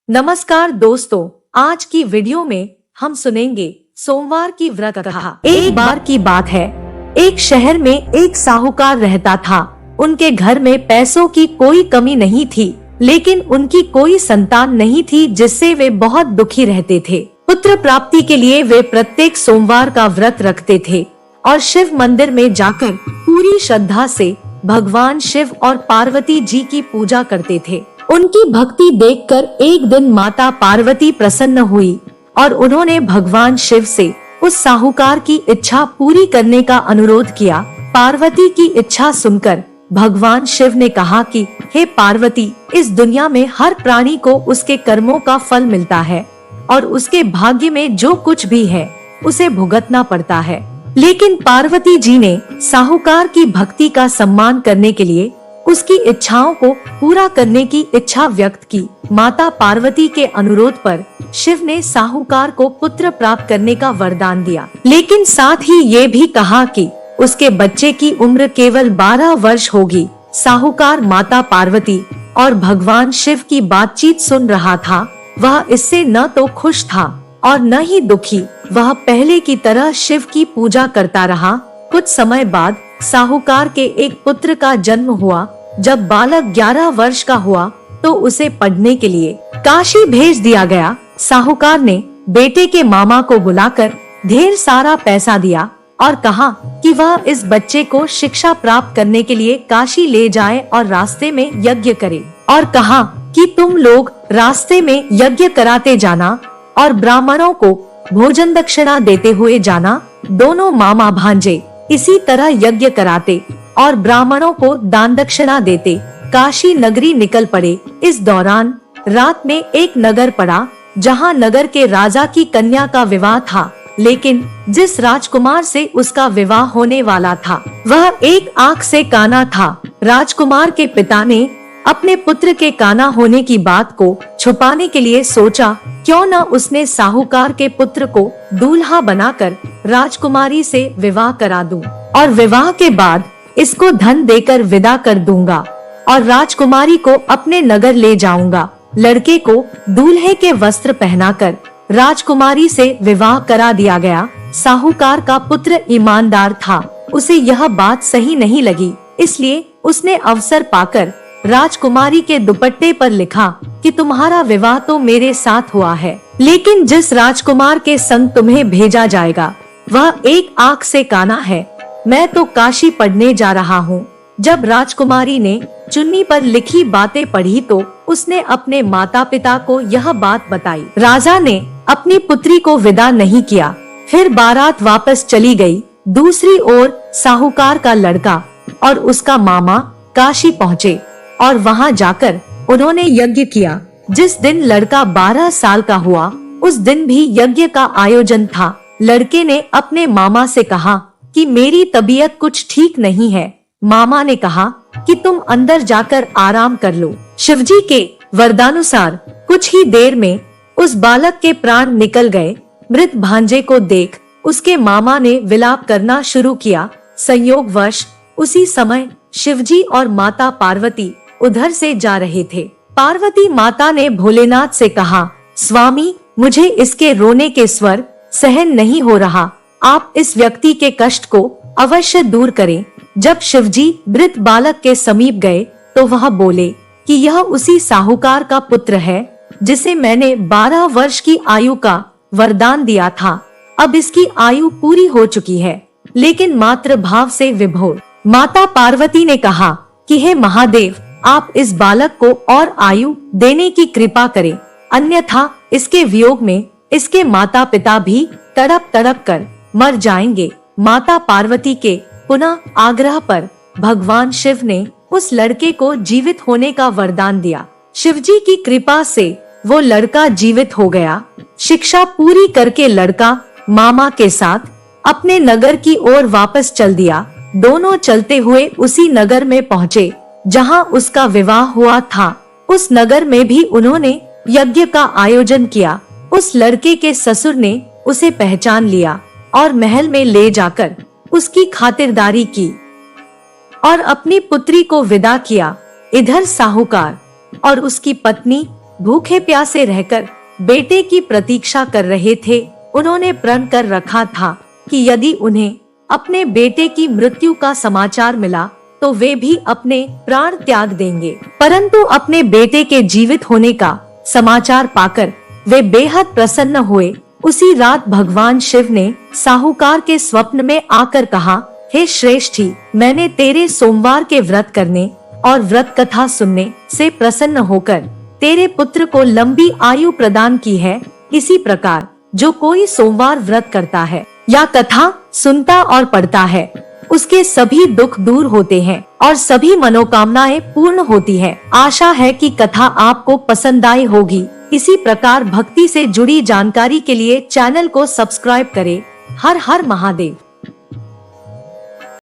नमस्कार दोस्तों, आज की वीडियो में हम सुनेंगे सोमवार की व्रत कथा। एक बार की बात है, एक शहर में एक साहूकार रहता था। उनके घर में पैसों की कोई कमी नहीं थी, लेकिन उनकी कोई संतान नहीं थी, जिससे वे बहुत दुखी रहते थे। पुत्र प्राप्ति के लिए वे प्रत्येक सोमवार का व्रत रखते थे और शिव मंदिर में जाकर पूरी श्रद्धा से भगवान शिव और पार्वती जी की पूजा करते थे। उनकी भक्ति देखकर एक दिन माता पार्वती प्रसन्न हुई और उन्होंने भगवान शिव से उस साहूकार की इच्छा पूरी करने का अनुरोध किया। पार्वती की इच्छा सुनकर भगवान शिव ने कहा कि हे पार्वती, इस दुनिया में हर प्राणी को उसके कर्मों का फल मिलता है और उसके भाग्य में जो कुछ भी है उसे भुगतना पड़ता है। लेकिन पार्वती जी ने साहूकार की भक्ति का सम्मान करने के लिए उसकी इच्छाओं को पूरा करने की इच्छा व्यक्त की। माता पार्वती के अनुरोध पर शिव ने साहूकार को पुत्र प्राप्त करने का वरदान दिया, लेकिन साथ ही ये भी कहा कि उसके बच्चे की उम्र केवल 12 वर्ष होगी। साहूकार माता पार्वती और भगवान शिव की बातचीत सुन रहा था। वह इससे न तो खुश था और न ही दुखी। वह पहले की तरह शिव की पूजा करता रहा। कुछ समय बाद साहूकार के एक पुत्र का जन्म हुआ। जब बालक 11 वर्ष का हुआ तो उसे पढ़ने के लिए काशी भेज दिया गया। साहूकार ने बेटे के मामा को बुलाकर ढेर सारा पैसा दिया और कहा कि वह इस बच्चे को शिक्षा प्राप्त करने के लिए काशी ले जाए और रास्ते में यज्ञ करे, और कहा कि तुम लोग रास्ते में यज्ञ कराते जाना और ब्राह्मणों को भोजन दक्षिणा देते हुए जाना। दोनों मामा भांजे इसी तरह यज्ञ कराते और ब्राह्मणों को दान दक्षिणा देते काशी नगरी निकल पड़े। इस दौरान रात में एक नगर पड़ा, जहां नगर के राजा की कन्या का विवाह था। लेकिन जिस राजकुमार से उसका विवाह होने वाला था वह एक आंख से काना था। राजकुमार के पिता ने अपने पुत्र के काना होने की बात को छुपाने के लिए सोचा, क्यों न उसने साहूकार के पुत्र को दूल्हा बनाकर राजकुमारी से विवाह करा दूं और विवाह के बाद इसको धन देकर विदा कर दूंगा और राजकुमारी को अपने नगर ले जाऊंगा। लड़के को दूल्हे के वस्त्र पहनाकर राजकुमारी से विवाह करा दिया गया। साहूकार का पुत्र ईमानदार था, उसे यह बात सही नहीं लगी, इसलिए उसने अवसर पाकर राजकुमारी के दुपट्टे पर लिखा कि तुम्हारा विवाह तो मेरे साथ हुआ है, लेकिन जिस राजकुमार के संग तुम्हें भेजा जाएगा वह एक आंख से काना है। मैं तो काशी पढ़ने जा रहा हूँ। जब राजकुमारी ने चुन्नी पर लिखी बातें पढ़ी तो उसने अपने माता पिता को यह बात बताई। राजा ने अपनी पुत्री को विदा नहीं किया। फिर बारात वापस चली गई। दूसरी ओर साहूकार का लड़का और उसका मामा काशी पहुँचे और वहाँ जाकर उन्होंने यज्ञ किया। जिस दिन लड़का 12 साल का हुआ उस दिन भी यज्ञ का आयोजन था। लड़के ने अपने मामा से कहा कि मेरी तबीयत कुछ ठीक नहीं है। मामा ने कहा कि तुम अंदर जाकर आराम कर लो। शिवजी के वरदानुसार कुछ ही देर में उस बालक के प्राण निकल गए। मृत भांजे को देख उसके मामा ने विलाप करना शुरू किया। संयोगवश उसी समय शिवजी और माता पार्वती उधर से जा रहे थे। पार्वती माता ने भोलेनाथ से कहा, स्वामी, मुझे इसके रोने के स्वर सहन नहीं हो रहा। आप इस व्यक्ति के कष्ट को अवश्य दूर करें। जब शिवजी मृत बालक के समीप गए तो वह बोले कि यह उसी साहूकार का पुत्र है जिसे मैंने 12 वर्ष की आयु का वरदान दिया था। अब इसकी आयु पूरी हो चुकी है, लेकिन मातृ भाव से विभोर। माता पार्वती ने कहा कि हे महादेव, आप इस बालक को और आयु देने की कृपा करें, अन्यथा इसके वियोग में इसके माता पिता भी तड़प तड़प कर मर जाएंगे। माता पार्वती के पुनः आग्रह पर भगवान शिव ने उस लड़के को जीवित होने का वरदान दिया। शिवजी की कृपा से वो लड़का जीवित हो गया। शिक्षा पूरी करके लड़का मामा के साथ अपने नगर की ओर वापस चल दिया। दोनों चलते हुए उसी नगर में पहुँचे जहाँ उसका विवाह हुआ था। उस नगर में भी उन्होंने यज्ञ का आयोजन किया। उस लड़के के ससुर ने उसे पहचान लिया और महल में ले जाकर उसकी खातिरदारी की और अपनी पुत्री को विदा किया। इधर साहूकार और उसकी पत्नी भूखे प्यासे रहकर बेटे की प्रतीक्षा कर रहे थे। उन्होंने प्रण कर रखा था कि यदि उन्हें अपने बेटे की मृत्यु का समाचार मिला तो वे भी अपने प्राण त्याग देंगे। परंतु अपने बेटे के जीवित होने का समाचार पाकर वे बेहद प्रसन्न हुए। उसी रात भगवान शिव ने साहूकार के स्वप्न में आकर कहा, हे श्रेष्ठी, मैंने तेरे सोमवार के व्रत करने और व्रत कथा सुनने से प्रसन्न होकर तेरे पुत्र को लंबी आयु प्रदान की है। इसी प्रकार जो कोई सोमवार व्रत करता है या कथा सुनता और पढ़ता है, उसके सभी दुख दूर होते हैं और सभी मनोकामनाएं पूर्ण होती है। आशा है कि कथा आपको पसंद आई होगी। इसी प्रकार भक्ति से जुड़ी जानकारी के लिए चैनल को सब्सक्राइब करें। हर हर महादेव।